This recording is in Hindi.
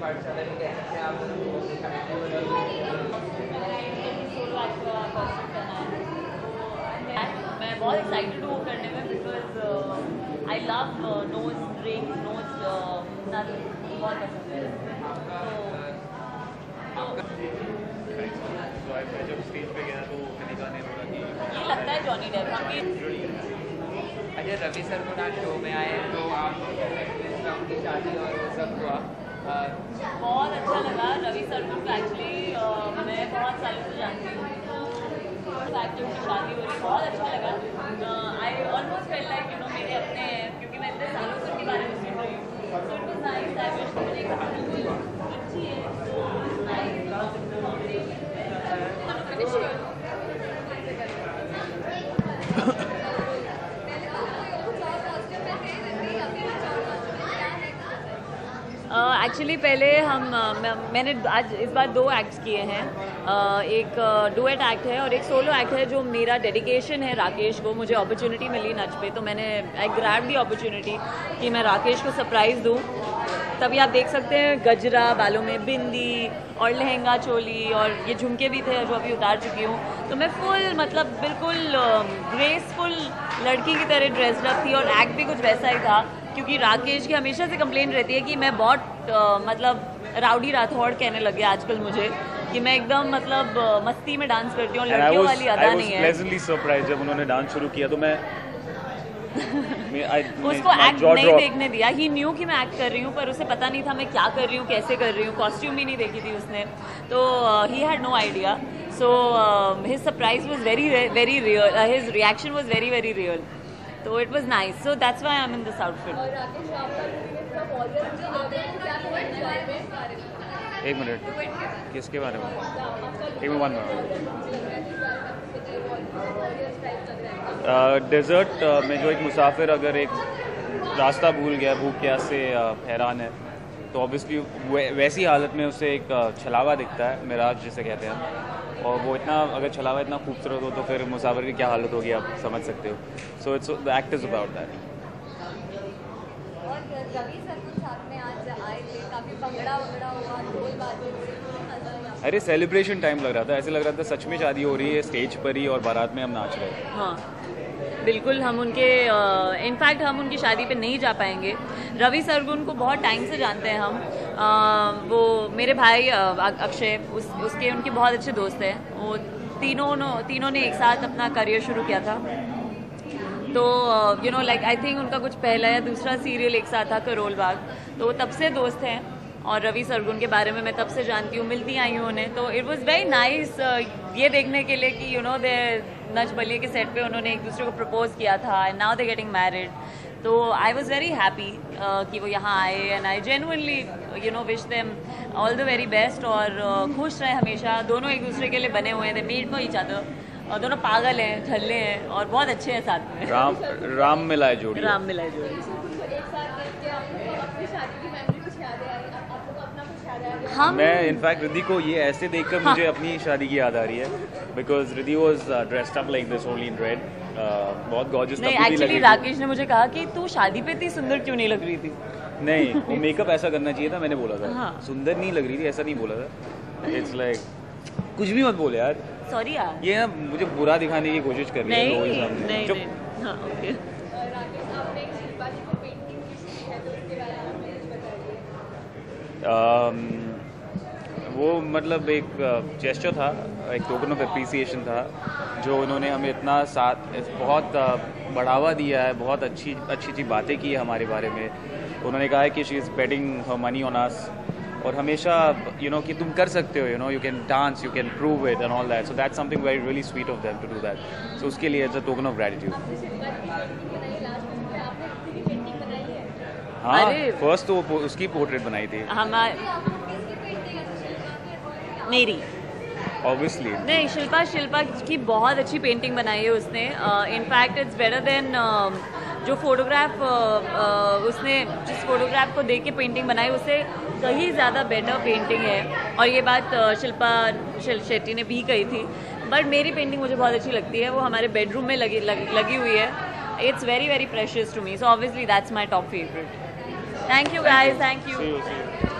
पाठशाला में कैसे आप मैं बहुत एक्साइटेड हूँ करने में because I love nose drink nose नल बहुत पसंद है जब स्टेज पे गया तो कनिका ने बोला कि ये लगता है जॉनी डेप हम अच्छा रवि सर को आज शो में आए तो आप उनकी शादी और वो सब हुआ बहुत अच्छा लगा रवि सर को एक्चुअली मैं बहुत सालों से जानती हूँ एक्टर की शादी हो रही बहुत अच्छा लगा I almost fail like you know मेरे अपने हैं क्योंकि मैं इतने सालों से उनके बारे में सुन रही हूँ so it was nice I wish मुझे अच्छी है एक्चुअली पहले मैंने आज इस बार 2 एक्ट्स किए हैं एक डुएट एक्ट है और एक सोलो एक्ट है जो मेरा डेडिकेशन है राकेश को मुझे अपॉर्चुनिटी मिली नच पे तो मैंने आई ग्रैब दी अपॉर्चुनिटी कि मैं राकेश को सरप्राइज़ दूँ तभी आप देख सकते हैं गजरा बालों में बिंदी और लहंगा चोली और ये झुमके भी थे जो अभी उतार चुकी हूँ तो मैं फुल मतलब बिल्कुल ग्रेसफुल लड़की की तरह ड्रेस्ड अप थी और एक्ट भी कुछ वैसा ही था क्योंकि राकेश की हमेशा से कंप्लेन रहती है कि मैं बहुत मतलब राउडी राठौड़ कहने लगे आजकल मुझे कि मैं एकदम मतलब मस्ती में डांस करती हूँ लड़कियों वाली अदा नहीं है प्लेजेंटली सरप्राइज्ड जब उन्होंने डांस शुरू किया तो मैं उसको एक्ट नहीं देखने दिया ही न्यू कि मैं एक्ट कर रही हूँ पर उसे पता नहीं था मैं क्या कर रही हूँ कैसे कर रही हूँ कॉस्ट्यूम भी नहीं देखी थी उसने तो ही had no idea so his surprise was very very real his reaction was very very real तो it was nice so that's why I am in this outfit एक मिनट किसके बारे में एक डेजर्ट में जो एक मुसाफिर अगर एक रास्ता भूल गया भूख प्यास से हैरान है तो ऑब्वियसली वैसी हालत में उसे एक छलावा दिखता है मिराज जिसे कहते हैं और वो इतना अगर छलावा इतना खूबसूरत हो तो फिर मुसाफिर की क्या हालत होगी आप समझ सकते हो so it's the act is about that अरे सेलिब्रेशन टाइम लग रहा था ऐसे लग रहा था सच में शादी हो रही है स्टेज पर ही और बारात में हम नाच रहे हैं हाँ बिल्कुल हम उनके इनफैक्ट हम उनकी शादी पे नहीं जा पाएंगे रवि सरगुन को बहुत टाइम से जानते हैं हम वो मेरे भाई अक्षय उसके उनके बहुत अच्छे दोस्त हैं वो तीनों ने एक साथ अपना करियर शुरू किया था तो you know like I think उनका कुछ पहला या दूसरा सीरियल एक साथ था करोल बाग तो वो तब से दोस्त हैं और रवि सरगुन के बारे में मैं तब से जानती हूँ मिलती आई हूँ उन्हें तो इट वाज वेरी नाइस ये देखने के लिए कि यू नो दे नच बलिए के सेट पे उन्होंने एक दूसरे को प्रपोज किया था and now they getting married तो आई वॉज वेरी हैप्पी कि वो यहाँ आए and I genuinely you know wish them all the very best और खुश रहे हमेशा दोनों एक दूसरे के लिए बने हुए हैं they made for each other और दोनों पागल हैं छल्ले हैं और बहुत अच्छे हैं साथ में राम मिलाए जोड़ी मैं इनफैक्ट रिद्धि को ये ऐसे देखकर मुझे अपनी शादी की याद आ रही है because Riddhi was dressed up like this only in red बहुत गॉर्जियस नहीं एक्चुअली राकेश ने मुझे कहा कि तू शादी पे इतनी सुंदर क्यों नहीं लग रही थी नहीं वो मेकअप ऐसा करना चाहिए था मैंने बोला था सुंदर नहीं लग रही थी ऐसा नहीं बोला था इट्स लाइक कुछ भी मत बोले यार सॉरी यार ये ना मुझे बुरा दिखाने की कोशिश कर रही है लोगों सामने चुप हाँ ओके वो मतलब एक जेस्चर था एक टोकन ऑफ एप्रिसिएशन था जो उन्होंने हमें इतना साथ बहुत बढ़ावा दिया है बहुत अच्छी अच्छी बातें की है हमारे बारे में उन्होंने कहा है कि she is betting her money on us और हमेशा यू नो कि तुम कर सकते हो you know you can dance you can prove it and all that so that's something very really sweet of them to do that so उसके लिए it's a token of gratitude हाँ फर्स्ट तो उसकी पोर्ट्रेट बनाई थी मेरी ऑब्वियसली नहीं शिल्पा की बहुत अच्छी पेंटिंग बनाई है उसने इनफैक्ट इट्स बेटर देन जो फोटोग्राफ उसने जिस फोटोग्राफ को देख के पेंटिंग बनाई उससे कहीं ज़्यादा बेटर पेंटिंग है और ये बात शिल्पा शेट्टी ने भी कही थी बट मेरी पेंटिंग मुझे बहुत अच्छी लगती है वो हमारे बेडरूम में लगी हुई है it's very very precious to me so obviously that's my top favourite thank you guys thank you